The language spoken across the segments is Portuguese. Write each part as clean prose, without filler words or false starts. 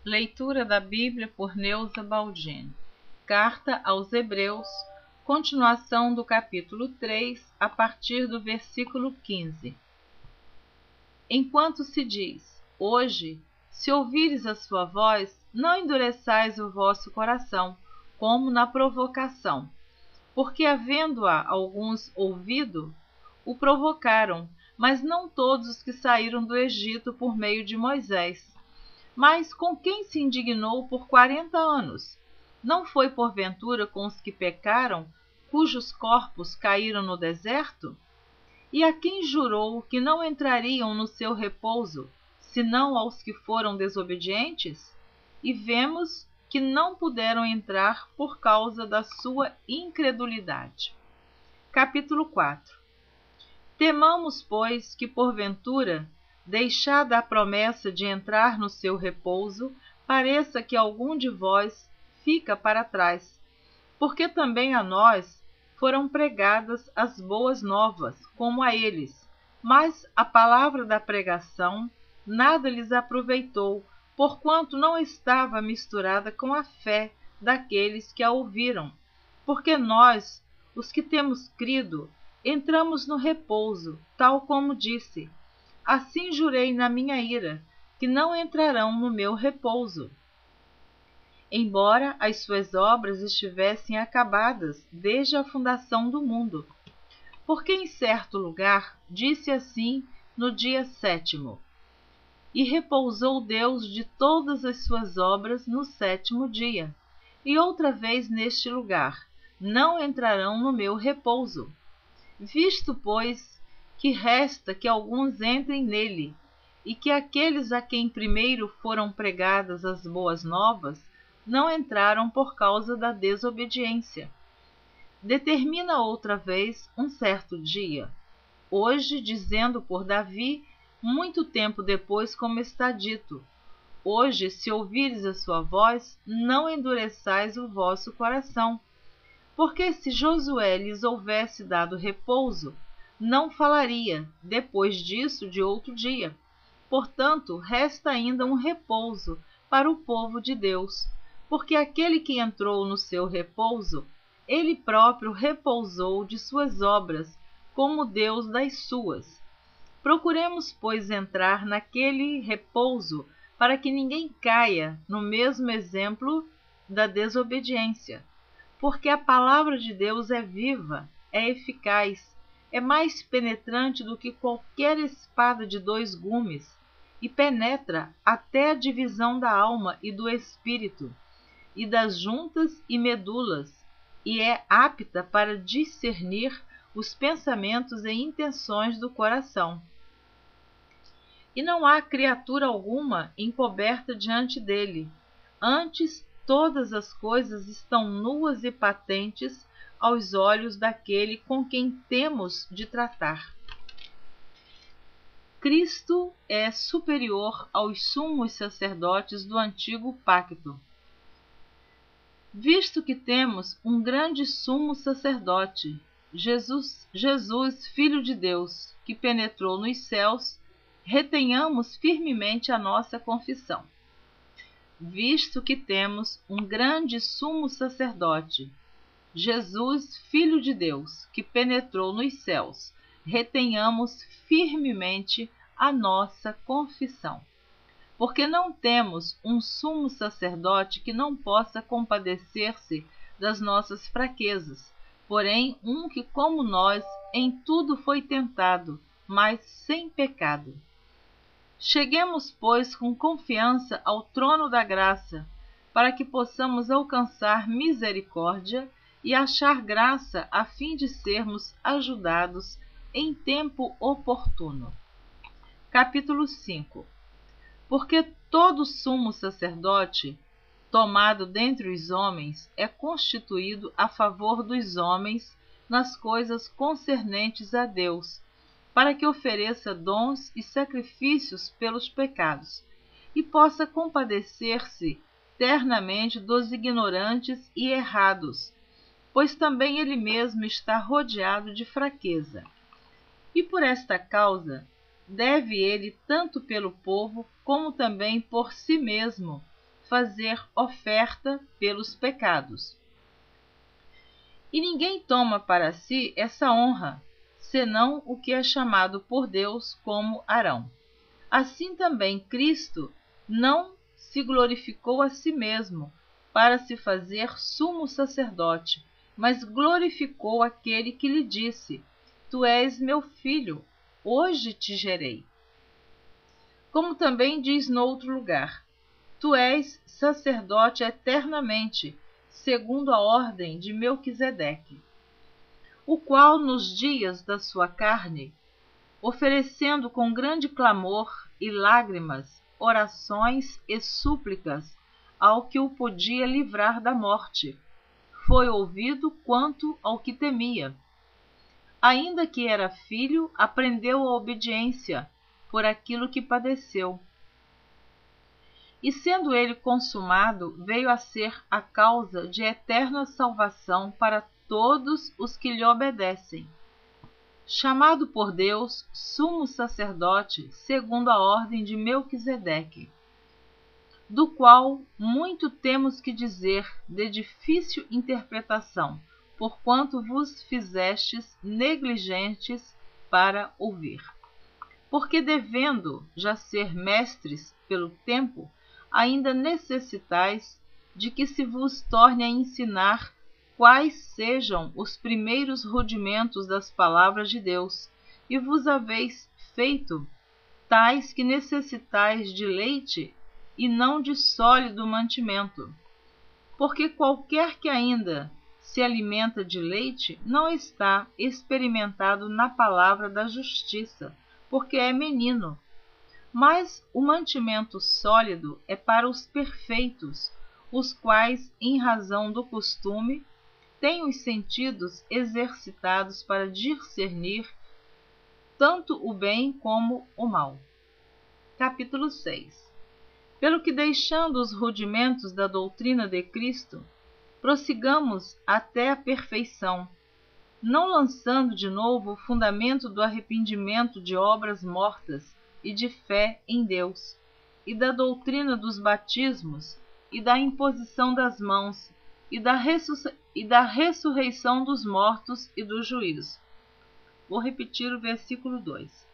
Leitura da Bíblia por Neuza Baldini. Carta aos Hebreus, continuação do capítulo 3, a partir do versículo 15. Enquanto se diz, hoje, se ouvires a sua voz, não endureçais o vosso coração, como na provocação. Porque havendo-a alguns ouvido, o provocaram, mas não todos os que saíram do Egito por meio de Moisés. Mas com quem se indignou por 40 anos? Não foi porventura com os que pecaram, cujos corpos caíram no deserto? E a quem jurou que não entrariam no seu repouso, senão aos que foram desobedientes? E vemos que não puderam entrar por causa da sua incredulidade. Capítulo 4. Temamos, pois, que porventura, deixada a promessa de entrar no seu repouso, pareça que algum de vós fica para trás. Porque também a nós foram pregadas as boas novas, como a eles. Mas a palavra da pregação nada lhes aproveitou, porquanto não estava misturada com a fé daqueles que a ouviram. Porque nós, os que temos crido, entramos no repouso, tal como disse. Assim jurei na minha ira, que não entrarão no meu repouso. Embora as suas obras estivessem acabadas desde a fundação do mundo. Porque em certo lugar disse assim no dia 7º, e repousou Deus de todas as suas obras no 7º dia. E outra vez neste lugar, não entrarão no meu repouso. Visto, pois, que resta que alguns entrem nele, e que aqueles a quem primeiro foram pregadas as boas novas, não entraram por causa da desobediência. Determina outra vez um certo dia, hoje dizendo por Davi, muito tempo depois, como está dito, hoje, se ouvires a sua voz, não endureçais o vosso coração. Porque se Josué lhes houvesse dado repouso, não falaria, depois disso, de outro dia. Portanto, resta ainda um repouso para o povo de Deus, porque aquele que entrou no seu repouso, ele próprio repousou de suas obras, como Deus das suas. Procuremos, pois, entrar naquele repouso, para que ninguém caia no mesmo exemplo da desobediência. Porque a palavra de Deus é viva, é eficaz, é mais penetrante do que qualquer espada de 2 gumes, e penetra até a divisão da alma e do espírito, e das juntas e medulas, e é apta para discernir os pensamentos e intenções do coração. E não há criatura alguma encoberta diante dele, antes todas as coisas estão nuas e patentes aos olhos daquele com quem temos de tratar. Cristo é superior aos sumos sacerdotes do antigo pacto. Visto que temos um grande sumo sacerdote, Jesus, Filho de Deus, que penetrou nos céus, retenhamos firmemente a nossa confissão. Visto que temos um grande sumo sacerdote, Jesus, Filho de Deus, que penetrou nos céus, retenhamos firmemente a nossa confissão. Porque não temos um sumo sacerdote que não possa compadecer-se das nossas fraquezas, porém um que, como nós, em tudo foi tentado, mas sem pecado. Cheguemos, pois, com confiança ao trono da graça, para que possamos alcançar misericórdia e achar graça a fim de sermos ajudados em tempo oportuno. Capítulo 5. Porque todo sumo sacerdote, tomado dentre os homens, é constituído a favor dos homens nas coisas concernentes a Deus, para que ofereça dons e sacrifícios pelos pecados, e possa compadecer-se ternamente dos ignorantes e errados, pois também ele mesmo está rodeado de fraqueza. E por esta causa, deve ele tanto pelo povo, como também por si mesmo, fazer oferta pelos pecados. E ninguém toma para si essa honra, senão o que é chamado por Deus como Arão. Assim também Cristo não se glorificou a si mesmo para se fazer sumo sacerdote, mas glorificou aquele que lhe disse: Tu és meu filho, hoje te gerei. Como também diz noutro lugar: Tu és sacerdote eternamente, segundo a ordem de Melquisedeque, o qual nos dias da sua carne, oferecendo com grande clamor e lágrimas, orações e súplicas ao que o podia livrar da morte, foi ouvido quanto ao que temia. Ainda que era filho, aprendeu a obediência por aquilo que padeceu. E sendo ele consumado, veio a ser a causa de eterna salvação para todos os que lhe obedecem. Chamado por Deus, sumo sacerdote, segundo a ordem de Melquisedeque, do qual muito temos que dizer de difícil interpretação, porquanto vos fizestes negligentes para ouvir. Porque devendo já ser mestres pelo tempo, ainda necessitais de que se vos torne a ensinar quais sejam os primeiros rudimentos das palavras de Deus, e vos haveis feito tais que necessitais de leite e não de sólido mantimento. Porque qualquer que ainda se alimenta de leite não está experimentado na palavra da justiça, porque é menino. Mas o mantimento sólido é para os perfeitos, os quais, em razão do costume, têm os sentidos exercitados para discernir tanto o bem como o mal. Capítulo 6. Pelo que, deixando os rudimentos da doutrina de Cristo, prossigamos até a perfeição, não lançando de novo o fundamento do arrependimento de obras mortas e de fé em Deus, e da doutrina dos batismos, e da imposição das mãos, e da ressurreição dos mortos e do juízo. Vou repetir o versículo 2.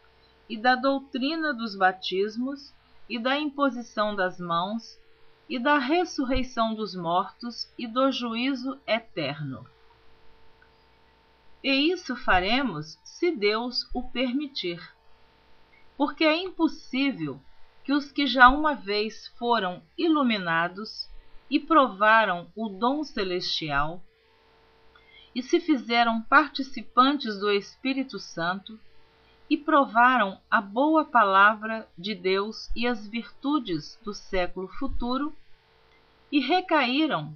E da doutrina dos batismos, e da imposição das mãos, e da ressurreição dos mortos e do juízo eterno. E isso faremos se Deus o permitir. Porque é impossível que os que já uma vez foram iluminados e provaram o dom celestial e se fizeram participantes do Espírito Santo e provaram a boa palavra de Deus e as virtudes do século futuro e recaíram,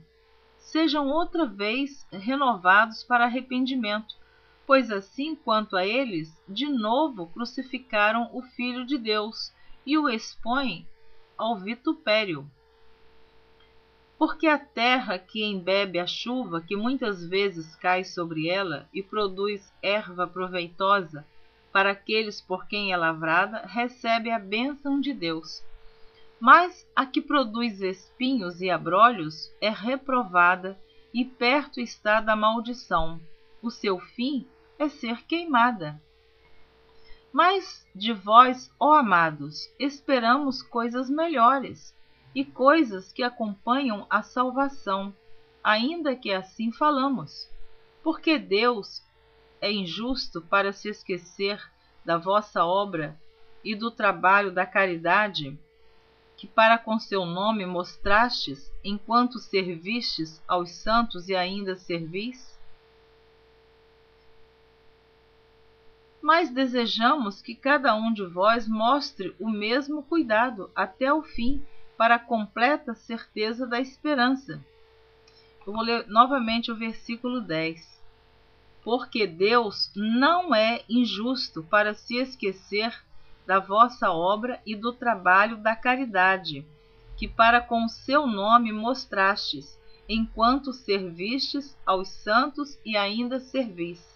sejam outra vez renovados para arrependimento, pois assim quanto a eles, de novo crucificaram o Filho de Deus e o expõem ao vitupério. Porque a terra que embebe a chuva que muitas vezes cai sobre ela e produz erva proveitosa para aqueles por quem é lavrada, recebe a bênção de Deus. Mas a que produz espinhos e abrolhos é reprovada e perto está da maldição. O seu fim é ser queimada. Mas de vós, ó amados, esperamos coisas melhores e coisas que acompanham a salvação, ainda que assim falamos. Porque Deus é injusto para se esquecer da vossa obra e do trabalho da caridade, que para com seu nome mostrastes, enquanto servistes aos santos e ainda servis? Mas desejamos que cada um de vós mostre o mesmo cuidado até o fim, para a completa certeza da esperança. Eu vou ler novamente o versículo 10. Porque Deus não é injusto para se esquecer da vossa obra e do trabalho da caridade, que para com o seu nome mostrastes, enquanto servistes aos santos e ainda servis.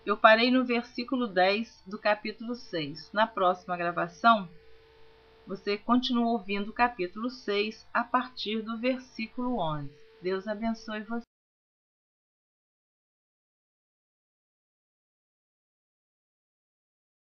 Eu parei no versículo 10 do capítulo 6. Na próxima gravação, você continua ouvindo o capítulo 6 a partir do versículo 11. Deus abençoe você.